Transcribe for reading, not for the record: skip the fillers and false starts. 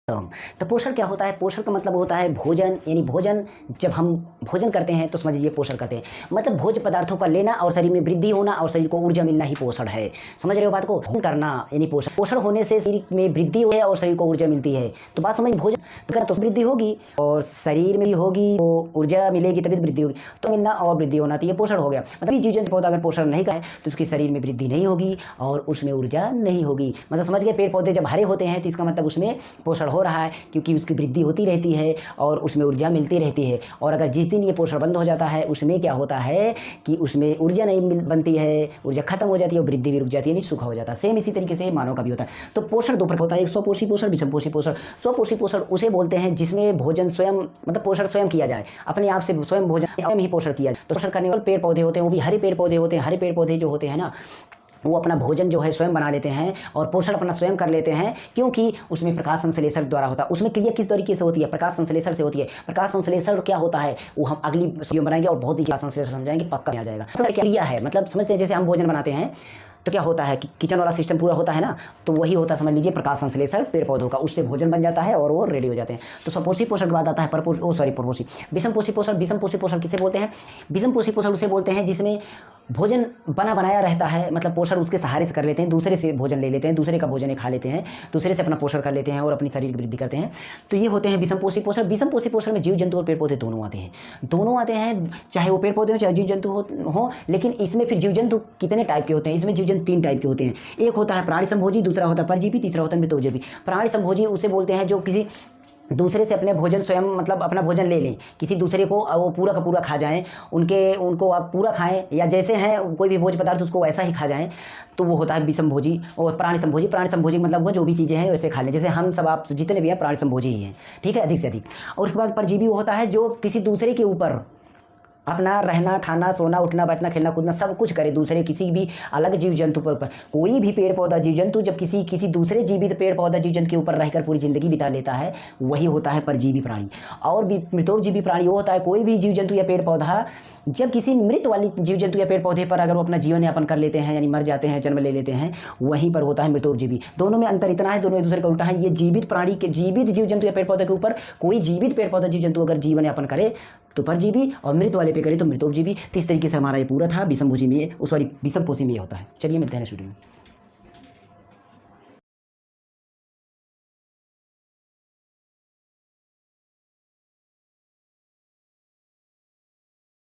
तो पोषण क्या होता है? पोषण का मतलब होता है भोजन, यानी भोजन जब हम भोजन करते हैं तो समझ लीजिए पोषण करते हैं। मतलब भोज्य पदार्थों का लेना और शरीर में वृद्धि होना और शरीर को ऊर्जा मिलना ही पोषण है। समझ रहे हो बात को? भोजन करना यानी पोषण। पोषण होने से शरीर में वृद्धि है और शरीर को ऊर्जा मिलती है। तो बात समझ, भोजन करना तो वृद्धि होगी और शरीर में भी होगी, तो ऊर्जा मिलेगी तभी वृद्धि होगी। तो मिलना और वृद्धि होना, तो ये पोषण हो गया। मतलब जीव जंतु पौधा अगर पोषण नहीं करे तो उसके शरीर में वृद्धि नहीं होगी और उसमें ऊर्जा नहीं होगी। मतलब समझ गए? पेड़ पौधे जब हरे होते हैं तो इसका मतलब उसमें पोषण हो रहा है, क्योंकि उसकी वृद्धि होती रहती है और उसमें ऊर्जा मिलती रहती है। और अगर जिस दिन ये पोषण बंद हो जाता है उसमें क्या होता है कि उसमें ऊर्जा नहीं बनती है, ऊर्जा खत्म हो जाती है और वृद्धि भी रुक जाती है, नहीं सूखा हो जाता है। सेम इसी तरीके से मानव का भी होता है। तो पोषण दो प्रकार होता है, एक स्वपोषी पोषण, विषमपोषी पोषण। स्वपोषी पोषण उसे बोलते हैं जिसमें भोजन स्वयं, मतलब पोषण स्वयं किया जाए, अपने आप से स्वयं भोजन स्वयं ही पोषण किया जाए। तो पोषण करने वाले पेड़ पौधे होते हैं, वो भी हरे पेड़ पौधे होते हैं। हरे पेड़ पौधे जो होते हैं ना, वो अपना भोजन जो है स्वयं बना लेते हैं और पोषण अपना स्वयं कर लेते हैं, क्योंकि उसमें प्रकाश संश्लेषण द्वारा होता है। उसमें क्रिया किस तरीके से होती है? प्रकाश संश्लेषण से होती है। प्रकाश संश्लेषण क्या होता है वो हम अगली वीडियो में बनाएंगे और बहुत ही प्रकाश संश्लेषण समझाएंगे, पक्का आ जाएगा। क्रिया है, मतलब समझते हैं जैसे हम भोजन बनाते हैं तो क्या होता है कि किचन वाला सिस्टम पूरा होता है ना, तो वही होता है, समझ लीजिए प्रकाश संश्लेषण पेड़ पौधों का, उससे भोजन बन जाता है और वो रेडी हो जाते हैं। तो स्वपोषी पोषण के बाद आता है परपोषी विषमपोषी पोषण। विषमपोषी पोषण किसे बोलते हैं? विषमपोषी पोषण उसे बोलते हैं जिसमें भोजन बना बनाया रहता है, मतलब पोषण उसके सहारे से कर लेते हैं, दूसरे से भोजन ले लेते हैं, दूसरे का भोजन खा लेते हैं, दूसरे से अपना पोषण कर लेते हैं और अपनी शरीर की वृद्धि करते हैं। तो ये होते हैं विषमपोषी पोषण। विषमपोषी पोषण में जीव जंतु और पेड़ पौधे दोनों आते हैं। दोनों आते हैं, चाहे वो पेड़ पौधे हो चाहे जीव जंतु हो। लेकिन इसमें फिर जीव जंतु कितने टाइप के होते हैं? इसमें जीव जंतु 3 टाइप के होते हैं। एक होता है प्राणी संभोजी, दूसरा होता है परजीवी, तीसरा होता है मृतोपजीवी। प्राणी संभोजी उसे बोलते हैं जो किसी दूसरे से अपने भोजन स्वयं, मतलब अपना भोजन ले लें, किसी दूसरे को वो पूरा का पूरा खा जाएं, उनको आप पूरा खाएं, या जैसे हैं कोई भी भोज्य पदार्थ उसको वैसा ही खा जाएं, तो वो होता है विषमभोजी। और प्राणी संभोजी, प्राणी संभोजी मतलब वो जो भी चीज़ें हैं वैसे खा लें, जैसे हम सब आप जितने भी हैं प्राणी संभोजी ही हैं, ठीक है, अधिक से अधिक। और उसके बाद परजीवी वो होता है जो किसी दूसरे के ऊपर अपना रहना, खाना, सोना, उठना, बैठना, खेलना, कूदना सब कुछ करे दूसरे किसी भी अलग जीव जंतु पर। कोई भी पेड़ पौधा जीव जंतु जब किसी दूसरे जीवित पेड़ पौधा जीव जंतु के ऊपर रहकर पूरी जिंदगी बिता लेता है, वही होता है परजीवी प्राणी। और मृतोपजीवी प्राणी वो होता है कोई भी जीव जंतु या पेड़ पौधा जब किसी मृत वाली जीव जंतु या पेड़ पौधे पर अगर वो अपना जीवन यापन कर लेते हैं, यानी मर जाते हैं, जन्म ले लेते हैं, वहीं पर होता है मृतोपजीवी। दोनों में अंतर इतना है, दोनों एक दूसरे का उल्टा है। ये जीवित प्राणी के, जीवित जीव जंतु या पेड़ पौधे के ऊपर कोई जीवित पेड़ पौधा जीव जंतु अगर जीवन यापन करे तो परजीवी, और मृत वाले पे करे तो मृतोपजीवी। तो इस तरीके से हमारा ये पूरा था विषमपोषी में, सॉरी विषमपोषी में होता है। चलिए मिलते हैं नेक्स्ट वीडियो में।